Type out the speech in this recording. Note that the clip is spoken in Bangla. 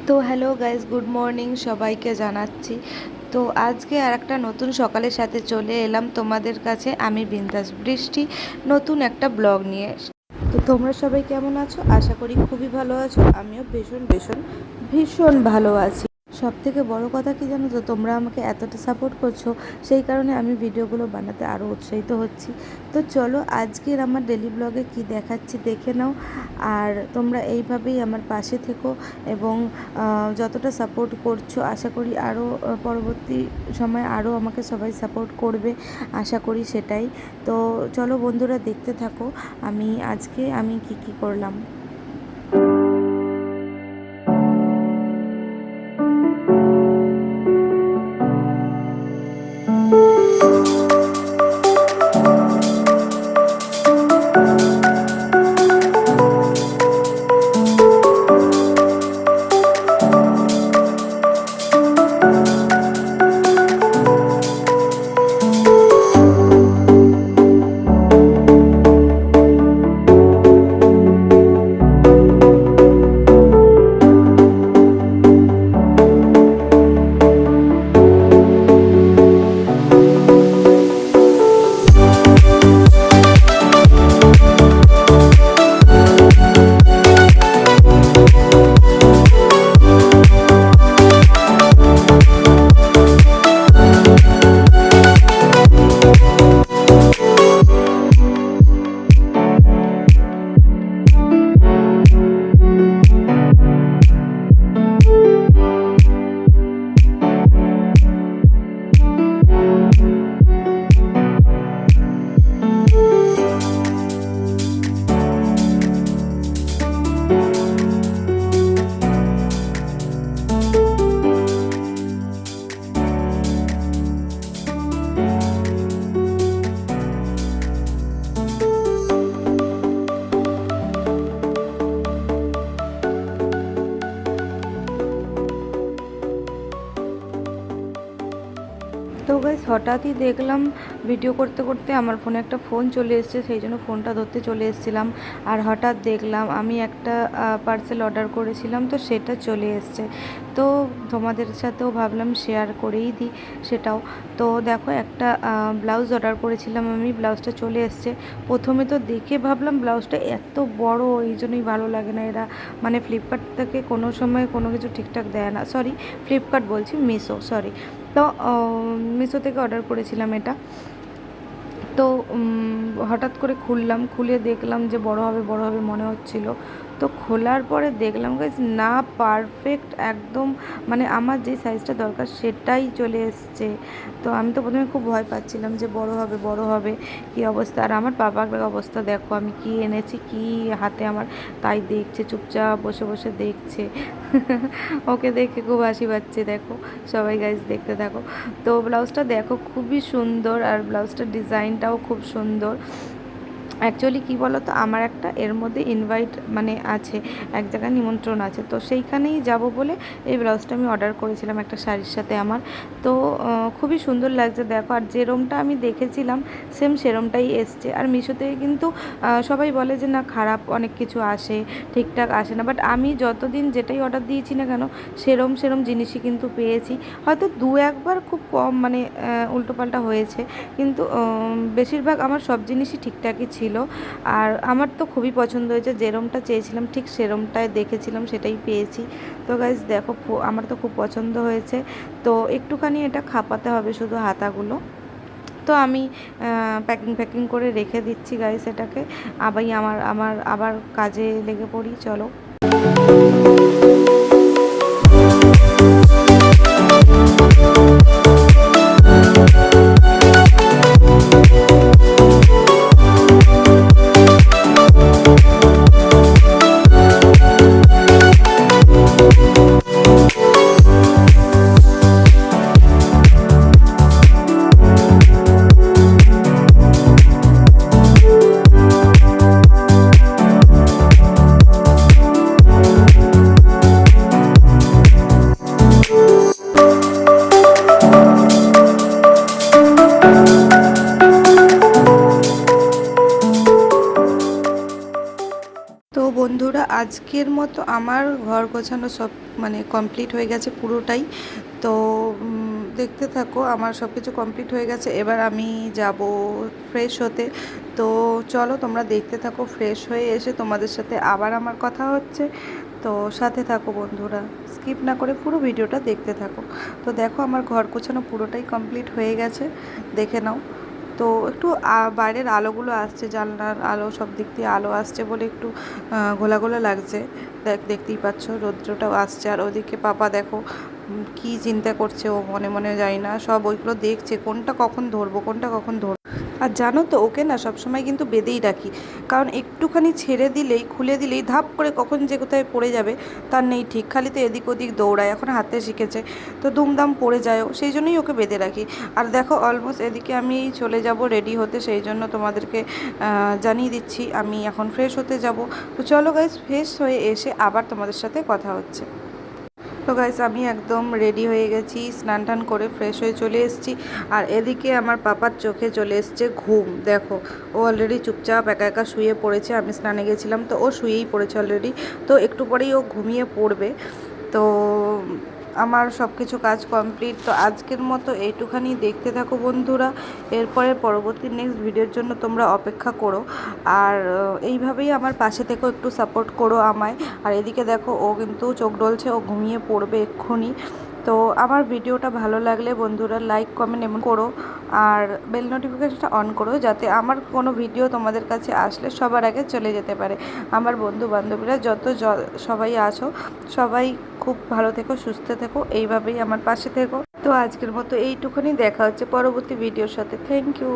তো হ্যালো গাইজ, গুড মর্নিং সবাইকে জানাচ্ছি। তো আজকে আর একটা নতুন সকালের সাথে চলে এলাম তোমাদের কাছে আমি বিন্দাস বৃষ্টি নতুন একটা ব্লগ নিয়ে। তো তোমরা সবাই কেমন আছো? আশা করি খুবই ভালো আছো। আমিও ভীষণ ভীষণ ভীষণ ভালো আছি। সব থেকে বড় কথা কি জানো তো, তোমরা আমাকে এতটা সাপোর্ট করছো, সেই কারণে আমি ভিডিওগুলো বানাতে আরও উৎসাহিত হচ্ছি। তো চলো আজকের আমার ডেলি ব্লগে কি দেখাচ্ছি দেখে নাও। আর তোমরা এইভাবেই আমার পাশে থেকো এবং যতটা সাপোর্ট করছো আশা করি আরও পরবর্তী সময় আরও আমাকে সবাই সাপোর্ট করবে, আশা করি সেটাই। তো চলো বন্ধুরা, দেখতে থাকো আজকে আমি কি করলাম। তো গাইস, হঠাৎই দেখলাম ভিডিও করতে করতে আমার ফোনে একটা ফোন চলে এসেছে, সেই জন্য ফোনটা ধরতে চলে এসেছিলাম। আর হঠাৎ দেখলাম আমি একটা পার্সেল অর্ডার করেছিলাম, তো সেটা চলে এসেছে। তো তোমাদের সাথেও ভাবলাম শেয়ার করেই দিই সেটাও। তো দেখো, একটা ব্লাউজ অর্ডার করেছিলাম আমি, ব্লাউজটা চলে এসেছে। প্রথমে তো দেখে ভাবলাম ব্লাউজটা এত বড়, এই জন্যই ভালো লাগে না। এরা মানে ফ্লিপকার্ট থেকে কোনো সময় কোনো কিছু ঠিকঠাক দেয় না। সরি, ফ্লিপকার্ট বলছি, মিশো, সরি। তো মিশো থেকে অর্ডার করেছিলাম এটা। তো হঠাৎ করে খুললাম, খুলে দেখলাম যে বড় হবে বড় হবে মনে হচ্ছিল। তো খোলার পরে দেখলাম গাইস, না, পারফেক্ট একদম, মানে আমার যে সাইজটা দরকার সেটাই চলে এসছে। তো আমি তো প্রথমে খুব ভয় পাচ্ছিলাম যে বড় হবে বড় হবে, কী অবস্থা। আর আমার বাবার অবস্থা দেখো, আমি কি এনেছি কি হাতে আমার, তাই দেখছে, চুপচাপ বসে বসে দেখছে। ওকে দেখে খুব হাসি পাচ্ছে। দেখো সবাই গাইস, দেখতে থাকো। তো ব্লাউজটা দেখো খুবই সুন্দর, আর ব্লাউজটার ডিজাইনটাও খুব সুন্দর। অ্যাকচুয়ালি কী বলো তো, আমার একটা এর মধ্যে ইনভাইট মানে আছে, এক জায়গায় নিমন্ত্রণ আছে, তো সেইখানেই যাব বলে এই ব্লাউজটা আমি অর্ডার করেছিলাম একটা শাড়ির সাথে আমার। তো খুবই সুন্দর লাগছে দেখো। আর যেরমটা আমি দেখেছিলাম সেম সেরমটাই এসছে। আর মিশোতে কিন্তু সবাই বলে যে না, খারাপ অনেক কিছু আসে, ঠিকঠাক আসে না, বাট আমি যতদিন যেটাই অর্ডার দিয়েছি না কেন সেরম সেরম জিনিসই কিন্তু পেয়েছি। হয়তো দু একবার খুব কম মানে উল্টোপাল্টা হয়েছে, কিন্তু বেশিরভাগ আমার সব জিনিসই ঠিকঠাকই ছিল। আর আমার তো খুবই পছন্দ হয়েছে, যেরমটা চেয়েছিলাম ঠিক সেরমটাই দেখেছিলাম সেটাই পেয়েছি। তো গাইজ দেখো, আমার তো খুব পছন্দ হয়েছে। তো একটুখানি এটা খাপাতে হবে শুধু হাতাগুলো। তো আমি প্যাকিং করে রেখে দিচ্ছি গাইজ এটাকে। আবার কাজে লেগে পড়ি, চলো। আজকের মতো আমার ঘর গোছানো সব মানে কমপ্লিট হয়ে গেছে পুরোটাই। তো দেখতে থাকো, আমার সব কিছু কমপ্লিট হয়ে গেছে। এবার আমি যাব ফ্রেশ হতে। তো চলো তোমরা দেখতে থাকো, ফ্রেশ হয়ে এসে তোমাদের সাথে আবার আমার কথা হচ্ছে। তো সাথে থাকো বন্ধুরা, স্কিপ না করে পুরো ভিডিওটা দেখতে থাকো। তো দেখো আমার ঘর গোছানো পুরোটাই কমপ্লিট হয়ে গেছে, দেখে নাও। তো একটু বাইরের আলোগুলো আসছে, জানলার আলো, সব দিক দিয়ে আলো আসছে বলে একটু ঘোলা ঘোলা লাগছে। দেখতেই পাচ্ছ রৌদ্রটাও আসছে। আর ওদিকে পাপা দেখো কি চিন্তা করছে, ও মনে মনে যায় না, সব ওইগুলো দেখছে কোনটা কখন ধরবো কোনটা কখন ধরবো। আর জানো তো ওকে না সবসময় কিন্তু বেঁধেই রাখি, কারণ একটুখানি ছেড়ে দিলেই খুলে দিলেই ধাপ করে কখন যে কোথায় পড়ে যাবে তার নেই ঠিক। খালি তো এদিক ওদিক দৌড়ায়, এখন হাতে শিখেছে তো দুমদাম পড়ে যায়ও, সেই জন্যই ওকে বেঁধে রাখি। আর দেখো অলমোস্ট এদিকে আমি চলে যাব রেডি হতে, সেই জন্য তোমাদেরকে জানিয়ে দিচ্ছি আমি এখন ফ্রেশ হতে যাব। তো চলো গাইস, ফ্রেশ হয়ে এসে আবার তোমাদের সাথে কথা হচ্ছে। তো গাইস আমি একদম রেডি হয়ে গেছি, স্নান টান করে ফ্রেশ হয়ে চলে এসেছি। আর এদিকে আমার পাপার চোখে চলে এসছে ঘুম। দেখো ও অলরেডি চুপচাপ একা একা শুয়ে পড়েছে, আমি স্নানে গেছিলাম তো ও শুয়েই পড়েছে অলরেডি। তো একটু পরেই ও ঘুমিয়ে পড়বে। তো আমার সব কিছু কাজ কমপ্লিট। তো আজকের মতো এইটুখানি, দেখতে থাকো বন্ধুরা। এরপরে পরবর্তী নেক্সট ভিডিওর জন্য তোমরা অপেক্ষা করো। আর এইভাবেই আমার পাশে থেকেও একটু সাপোর্ট করো আমায়। আর এদিকে দেখো ও কিন্তু চোখ ডলছে, ও ঘুমিয়ে পড়বে এক্ষুনি। তো আমার ভিডিওটা ভালো লাগলে বন্ধুরা লাইক কমেন্ট এমন করো, আর বেল নোটিফিকেশনটা অন করো, যাতে আমার কোনো ভিডিও তোমাদের কাছে আসলে সবার আগে চলে যেতে পারে। আমার বন্ধু বান্ধবীরা সবাই আছো, সবাই খুব ভালো থেকো, সুস্থ থেকো, এইভাবেই আমার পাশে থেকো। তো আজকের মতো এইটুকুনি, দেখা হচ্ছে পরবর্তী ভিডিওর সাথে। Thank you.